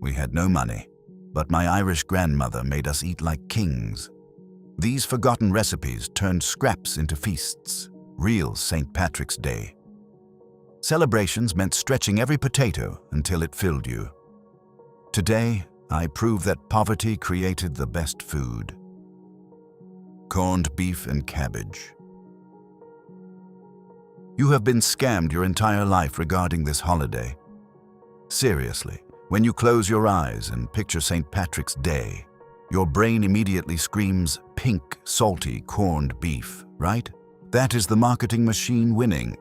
We had no money, but my Irish grandmother made us eat like kings. These forgotten recipes turned scraps into feasts, real St. Patrick's Day. Celebrations meant stretching every potato until it filled you. Today, I prove that poverty created the best food. Corned beef and cabbage. You have been scammed your entire life regarding this holiday. Seriously, when you close your eyes and picture St. Patrick's Day, your brain immediately screams pink, salty, corned beef, right? That is the marketing machine winning.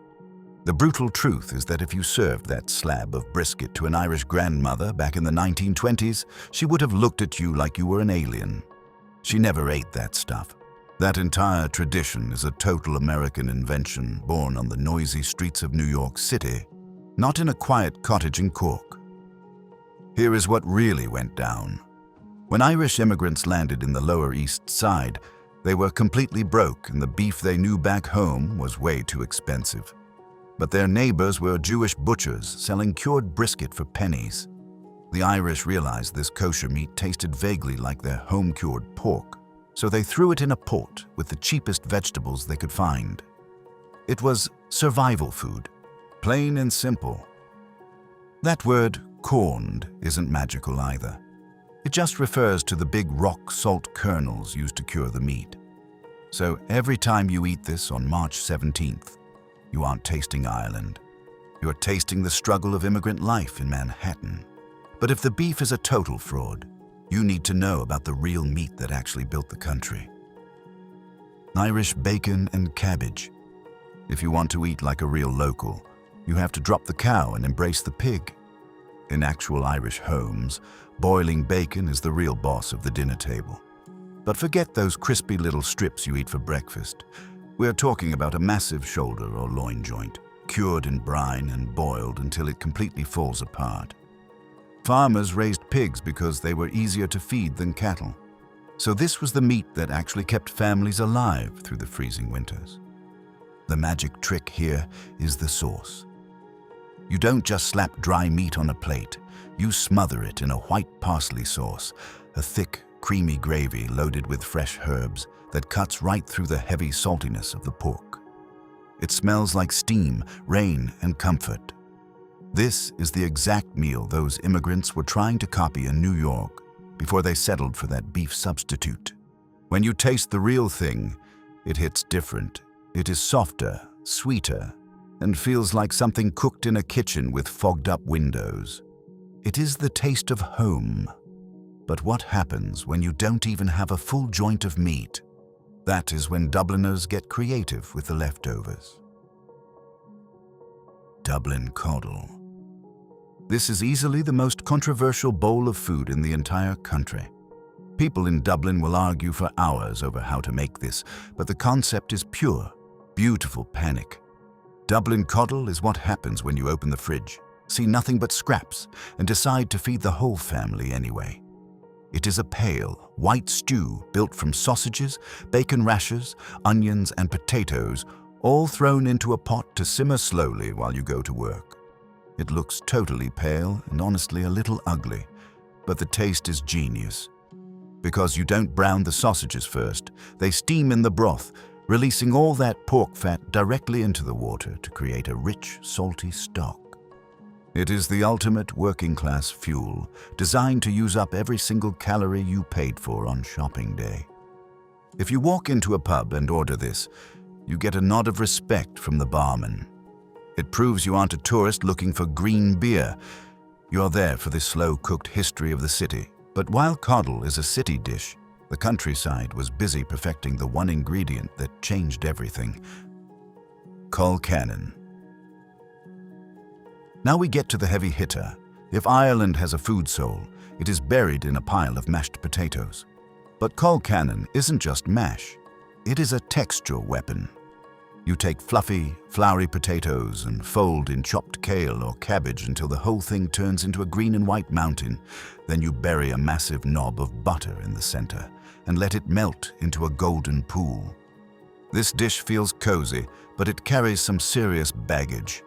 The brutal truth is that if you served that slab of brisket to an Irish grandmother back in the 1920s, she would have looked at you like you were an alien. She never ate that stuff. That entire tradition is a total American invention born on the noisy streets of New York City, not in a quiet cottage in Cork. Here is what really went down. When Irish immigrants landed in the Lower East Side, they were completely broke and the beef they knew back home was way too expensive. But their neighbors were Jewish butchers selling cured brisket for pennies. The Irish realized this kosher meat tasted vaguely like their home-cured pork, so they threw it in a pot with the cheapest vegetables they could find. It was survival food, plain and simple. That word, corned, isn't magical either. It just refers to the big rock salt kernels used to cure the meat. So every time you eat this on March 17th, you aren't tasting Ireland. You're tasting the struggle of immigrant life in Manhattan. But if the beef is a total fraud, you need to know about the real meat that actually built the country. Irish bacon and cabbage. If you want to eat like a real local, you have to drop the cow and embrace the pig. In actual Irish homes, boiling bacon is the real boss of the dinner table. But forget those crispy little strips you eat for breakfast. We're talking about a massive shoulder or loin joint, cured in brine and boiled until it completely falls apart. Farmers raised pigs because they were easier to feed than cattle. So this was the meat that actually kept families alive through the freezing winters. The magic trick here is the sauce. You don't just slap dry meat on a plate, you smother it in a white parsley sauce, a thick, creamy gravy loaded with fresh herbs that cuts right through the heavy saltiness of the pork. It smells like steam, rain, and comfort. This is the exact meal those immigrants were trying to copy in New York before they settled for that beef substitute. When you taste the real thing, it hits different. It is softer, sweeter, and feels like something cooked in a kitchen with fogged-up windows. It is the taste of home. But what happens when you don't even have a full joint of meat? That is when Dubliners get creative with the leftovers. Dublin Coddle. This is easily the most controversial bowl of food in the entire country. People in Dublin will argue for hours over how to make this, but the concept is pure, beautiful panic. Dublin Coddle is what happens when you open the fridge, see nothing but scraps, and decide to feed the whole family anyway. It is a pale, white stew built from sausages, bacon rashers, onions, and potatoes, all thrown into a pot to simmer slowly while you go to work. It looks totally pale and honestly a little ugly, but the taste is genius. Because you don't brown the sausages first, they steam in the broth, releasing all that pork fat directly into the water to create a rich, salty stock. It is the ultimate working-class fuel, designed to use up every single calorie you paid for on shopping day. If you walk into a pub and order this, you get a nod of respect from the barman. It proves you aren't a tourist looking for green beer. You're there for the slow-cooked history of the city. But while coddle is a city dish, the countryside was busy perfecting the one ingredient that changed everything: Colcannon. Now we get to the heavy hitter. If Ireland has a food soul, it is buried in a pile of mashed potatoes. But Colcannon isn't just mash. It is a texture weapon. You take fluffy, floury potatoes and fold in chopped kale or cabbage until the whole thing turns into a green and white mountain. Then you bury a massive knob of butter in the center and let it melt into a golden pool. This dish feels cozy, but it carries some serious baggage.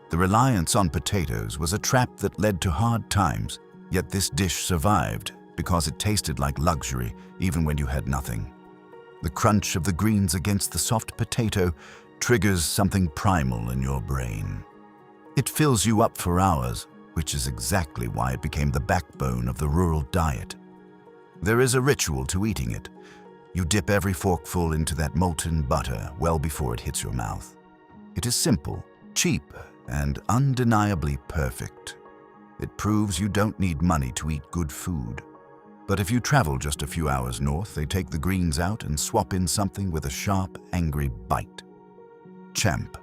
The reliance on potatoes was a trap that led to hard times, Yet this dish survived because it tasted like luxury even when you had nothing. The crunch of the greens against the soft potato triggers something primal in your brain. It fills you up for hours, which is exactly why it became the backbone of the rural diet. There is a ritual to eating it. You dip every forkful into that molten butter well before it hits your mouth. It is simple, cheap, and undeniably perfect. It proves you don't need money to eat good food. But if you travel just a few hours north, they take the greens out and swap in something with a sharp, angry bite. Champ.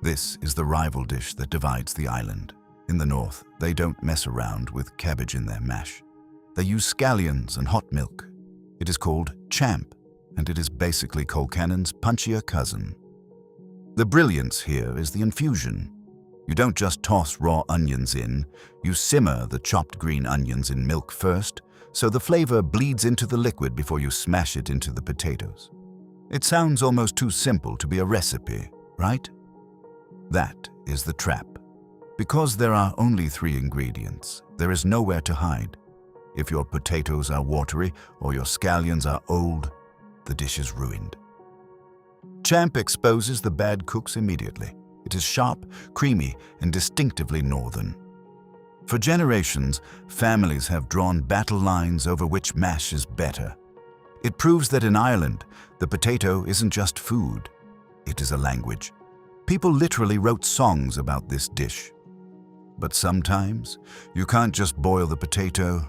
This is the rival dish that divides the island. In the north, they don't mess around with cabbage in their mash. They use scallions and hot milk. It is called champ, and it is basically Colcannon's punchier cousin. The brilliance here is the infusion. You don't just toss raw onions in, you simmer the chopped green onions in milk first, so the flavor bleeds into the liquid before you smash it into the potatoes. It sounds almost too simple to be a recipe, right? That is the trap. Because there are only 3 ingredients, there is nowhere to hide. If your potatoes are watery or your scallions are old, the dish is ruined. Champ exposes the bad cooks immediately. It is sharp, creamy, and distinctively northern. For generations, families have drawn battle lines over which mash is better. It proves that in Ireland, the potato isn't just food, it is a language. People literally wrote songs about this dish. But sometimes, you can't just boil the potato.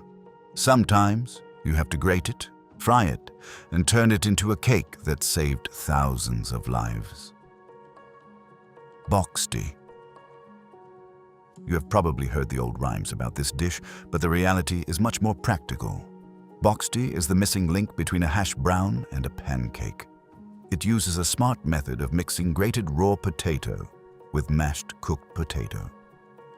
Sometimes, you have to grate it, fry it, and turn it into a cake that saved thousands of lives. Boxty. You have probably heard the old rhymes about this dish, but the reality is much more practical. Boxty is the missing link between a hash brown and a pancake. It uses a smart method of mixing grated raw potato with mashed cooked potato.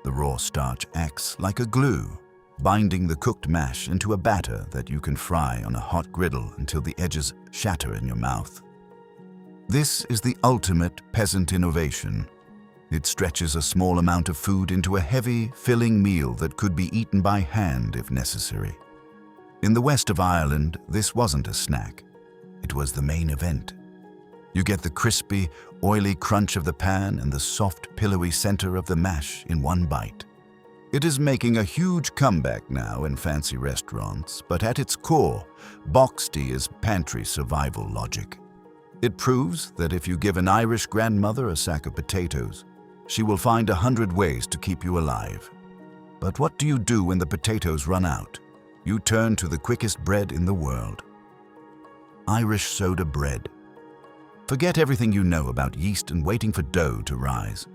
The raw starch acts like a glue, binding the cooked mash into a batter that you can fry on a hot griddle until the edges shatter in your mouth. This is the ultimate peasant innovation. It stretches a small amount of food into a heavy, filling meal that could be eaten by hand if necessary. In the west of Ireland, this wasn't a snack. It was the main event. You get the crispy, oily crunch of the pan and the soft, pillowy center of the mash in one bite. It is making a huge comeback now in fancy restaurants, but at its core, Boxty is pantry survival logic. It proves that if you give an Irish grandmother a sack of potatoes, she will find 100 ways to keep you alive. But what do you do when the potatoes run out? You turn to the quickest bread in the world. Irish soda bread. Forget everything you know about yeast and waiting for dough to rise.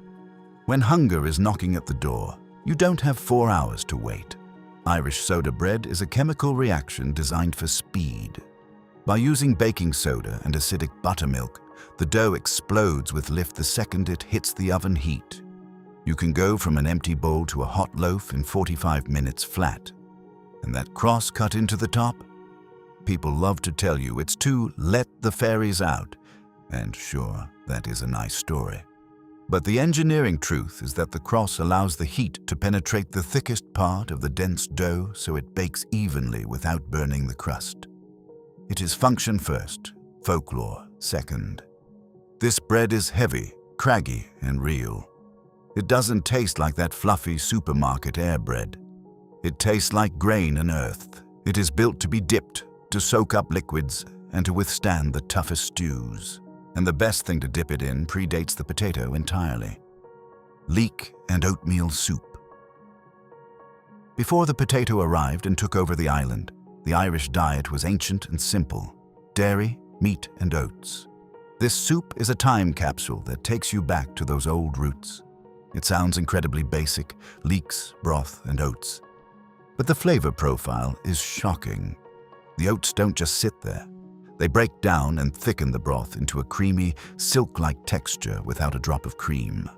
When hunger is knocking at the door, you don't have 4 hours to wait. Irish soda bread is a chemical reaction designed for speed. By using baking soda and acidic buttermilk, the dough explodes with lift the second it hits the oven heat. You can go from an empty bowl to a hot loaf in 45 minutes flat. And that cross cut into the top? People love to tell you it's to let the fairies out. And sure, that is a nice story. But the engineering truth is that the cross allows the heat to penetrate the thickest part of the dense dough so it bakes evenly without burning the crust. It is function first, folklore second. This bread is heavy, craggy, and real. It doesn't taste like that fluffy supermarket air bread. It tastes like grain and earth. It is built to be dipped, to soak up liquids, and to withstand the toughest stews. And the best thing to dip it in predates the potato entirely. Leek and oatmeal soup. Before the potato arrived and took over the island, the Irish diet was ancient and simple: dairy, meat, and oats. This soup is a time capsule that takes you back to those old roots. It sounds incredibly basic: leeks, broth, and oats. But the flavor profile is shocking. The oats don't just sit there. They break down and thicken the broth into a creamy, silk-like texture without a drop of cream.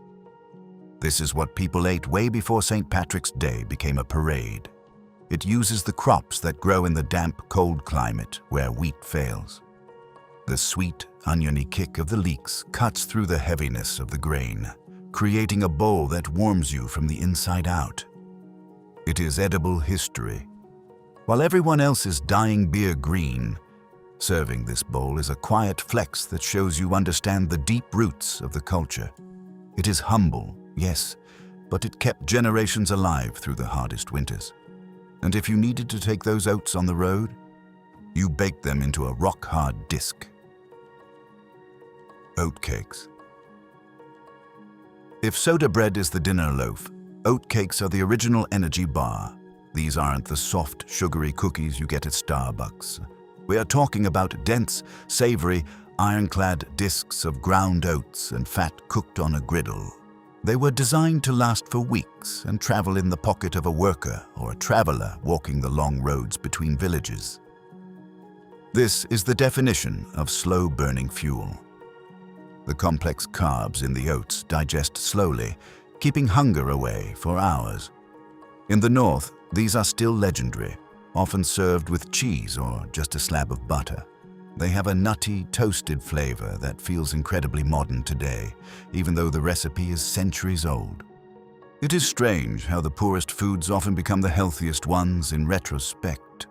This is what people ate way before St. Patrick's Day became a parade. It uses the crops that grow in the damp, cold climate where wheat fails. The sweet, oniony kick of the leeks cuts through the heaviness of the grain, creating a bowl that warms you from the inside out. It is edible history. While everyone else is dyeing beer green, serving this bowl is a quiet flex that shows you understand the deep roots of the culture. It is humble, yes, but it kept generations alive through the hardest winters. And if you needed to take those oats on the road, you baked them into a rock-hard disc. Oatcakes. If soda bread is the dinner loaf, oatcakes are the original energy bar. These aren't the soft, sugary cookies you get at Starbucks. We are talking about dense, savory, ironclad discs of ground oats and fat cooked on a griddle. They were designed to last for weeks and travel in the pocket of a worker or a traveler walking the long roads between villages. This is the definition of slow-burning fuel. The complex carbs in the oats digest slowly, keeping hunger away for hours. In the north, these are still legendary, often served with cheese or just a slab of butter. They have a nutty, toasted flavor that feels incredibly modern today, even though the recipe is centuries old. It is strange how the poorest foods often become the healthiest ones in retrospect.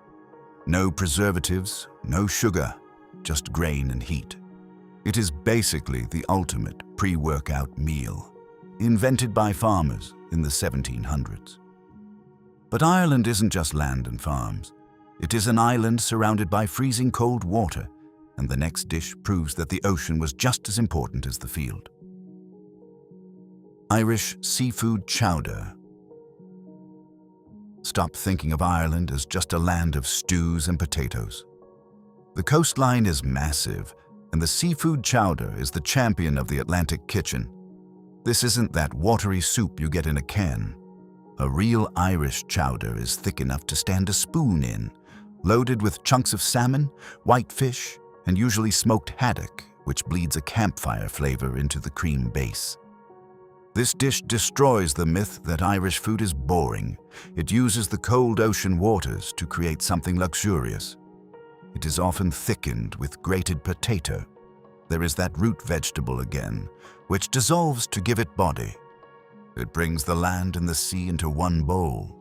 No preservatives, no sugar, just grain and heat. It is basically the ultimate pre-workout meal, invented by farmers in the 1700s. But Ireland isn't just land and farms. It is an island surrounded by freezing cold water, and the next dish proves that the ocean was just as important as the field. Irish seafood chowder. Stop thinking of Ireland as just a land of stews and potatoes. The coastline is massive, and the seafood chowder is the champion of the Atlantic kitchen. This isn't that watery soup you get in a can. A real Irish chowder is thick enough to stand a spoon in, loaded with chunks of salmon, whitefish, and usually smoked haddock, which bleeds a campfire flavor into the cream base. This dish destroys the myth that Irish food is boring. It uses the cold ocean waters to create something luxurious. It is often thickened with grated potato. There is that root vegetable again, which dissolves to give it body. It brings the land and the sea into one bowl.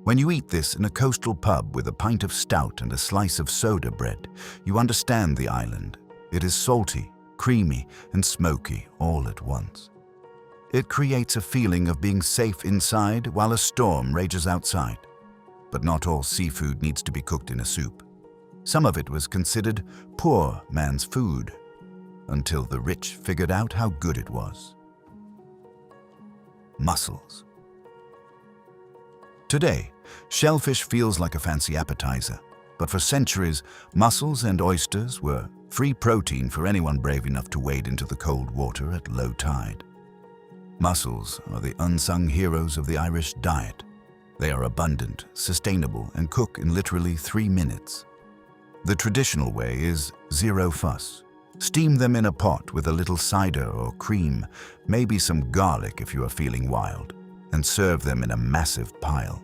When you eat this in a coastal pub with a pint of stout and a slice of soda bread, you understand the island. It is salty, creamy, and smoky all at once. It creates a feeling of being safe inside while a storm rages outside. But not all seafood needs to be cooked in a soup. Some of it was considered poor man's food, until the rich figured out how good it was. Mussels. Today, shellfish feels like a fancy appetizer, but for centuries, mussels and oysters were free protein for anyone brave enough to wade into the cold water at low tide. Mussels are the unsung heroes of the Irish diet. They are abundant, sustainable, and cook in literally 3 minutes. The traditional way is zero fuss. Steam them in a pot with a little cider or cream, maybe some garlic if you are feeling wild, and serve them in a massive pile.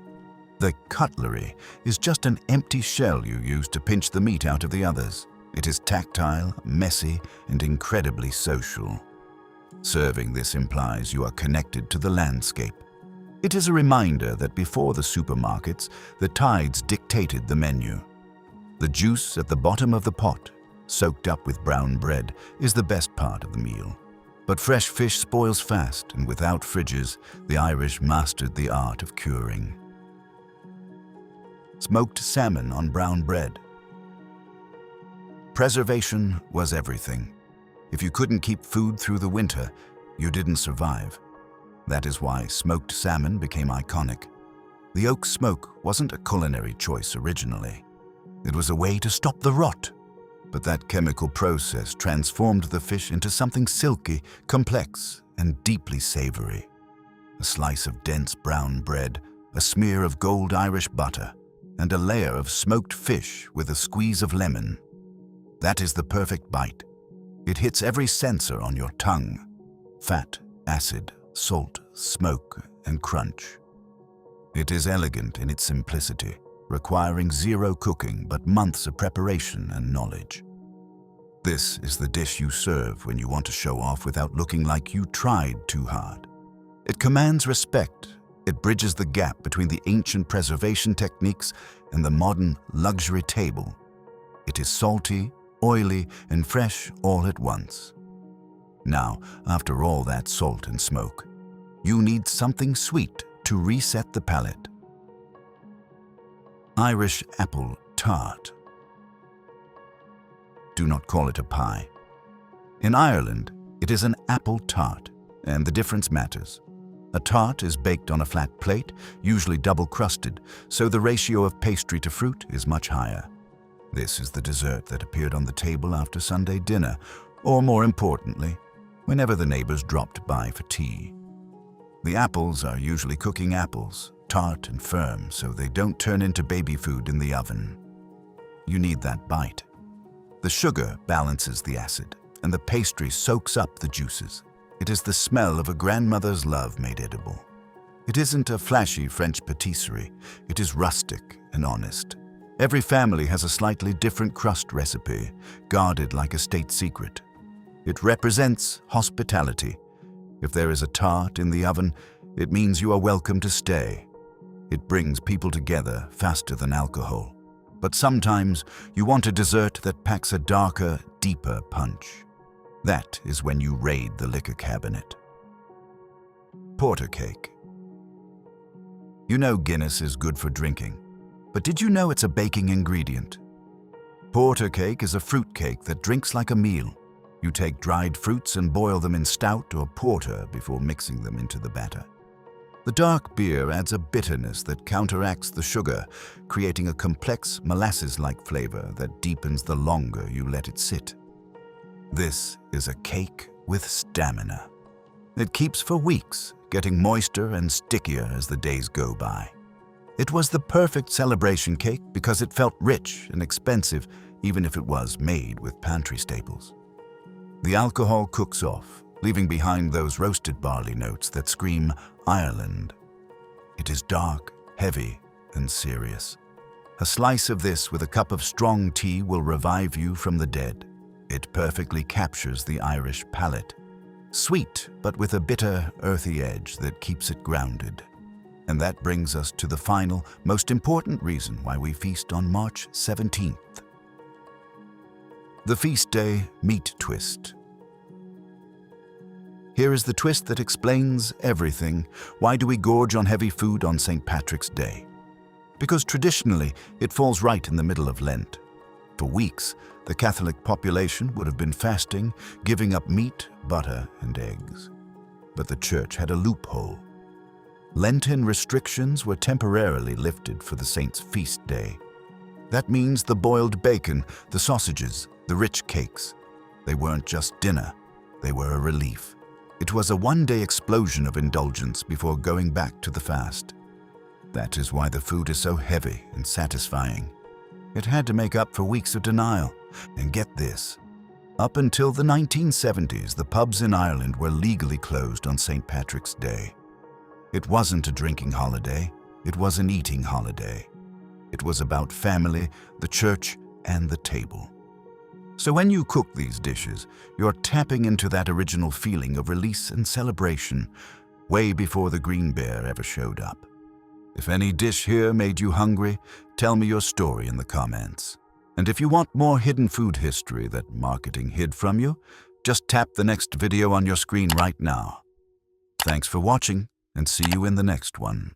The cutlery is just an empty shell you use to pinch the meat out of the others. It is tactile, messy, and incredibly social. Serving this implies you are connected to the landscape. It is a reminder that before the supermarkets, the tides dictated the menu. The juice at the bottom of the pot, soaked up with brown bread, is the best part of the meal. But fresh fish spoils fast, and without fridges, the Irish mastered the art of curing. Smoked salmon on brown bread. Preservation was everything. If you couldn't keep food through the winter, you didn't survive. That is why smoked salmon became iconic. The oak smoke wasn't a culinary choice originally. It was a way to stop the rot. But that chemical process transformed the fish into something silky, complex, and deeply savory. A slice of dense brown bread, a smear of gold Irish butter, and a layer of smoked fish with a squeeze of lemon. That is the perfect bite. It hits every sensor on your tongue. Fat, acid, salt, smoke, and crunch. It is elegant in its simplicity, requiring zero cooking but months of preparation and knowledge. This is the dish you serve when you want to show off without looking like you tried too hard. It commands respect It bridges the gap between the ancient preservation techniques and the modern luxury table. It is salty, oily, and fresh all at once. Now, after all that salt and smoke, you need something sweet to reset the palate. Irish apple tart. Do not call it a pie. In Ireland, it is an apple tart, and the difference matters. A tart is baked on a flat plate, usually double-crusted, so the ratio of pastry to fruit is much higher. This is the dessert that appeared on the table after Sunday dinner, or more importantly, whenever the neighbors dropped by for tea. The apples are usually cooking apples, tart and firm, so they don't turn into baby food in the oven. You need that bite. The sugar balances the acid, and the pastry soaks up the juices. It is the smell of a grandmother's love made edible. It isn't a flashy French patisserie. It is rustic and honest. Every family has a slightly different crust recipe, guarded like a state secret. It represents hospitality. If there is a tart in the oven, it means you are welcome to stay. It brings people together faster than alcohol. But sometimes you want a dessert that packs a darker, deeper punch. That is when you raid the liquor cabinet. Porter cake. You know Guinness is good for drinking, but did you know it's a baking ingredient? Porter cake is a fruit cake that drinks like a meal. You take dried fruits and boil them in stout or porter before mixing them into the batter. The dark beer adds a bitterness that counteracts the sugar, creating a complex molasses-like flavor that deepens the longer you let it sit. This is a cake with stamina. It keeps for weeks, getting moister and stickier as the days go by. It was the perfect celebration cake because it felt rich and expensive, even if it was made with pantry staples. The alcohol cooks off, leaving behind those roasted barley notes that scream Ireland. It is dark, heavy, and serious. A slice of this with a cup of strong tea will revive you from the dead. It perfectly captures the Irish palate. Sweet, but with a bitter, earthy edge that keeps it grounded. And that brings us to the final, most important reason why we feast on March 17th. The feast day meat twist. Here is the twist that explains everything. Why do we gorge on heavy food on St. Patrick's Day? Because traditionally, it falls right in the middle of Lent. For weeks, the Catholic population would have been fasting, giving up meat, butter, and eggs. But the church had a loophole. Lenten restrictions were temporarily lifted for the saint's feast day. That means the boiled bacon, the sausages, the rich cakes. They weren't just dinner, they were a relief. It was a one-day explosion of indulgence before going back to the fast. That is why the food is so heavy and satisfying. It had to make up for weeks of denial. And get this, up until the 1970s, the pubs in Ireland were legally closed on St. Patrick's Day. It wasn't a drinking holiday, it was an eating holiday. It was about family, the church, and the table. So when you cook these dishes, you're tapping into that original feeling of release and celebration, way before the green bear ever showed up. If any dish here made you hungry, tell me your story in the comments. And if you want more hidden food history that marketing hid from you, just tap the next video on your screen right now. Thanks for watching, and see you in the next one.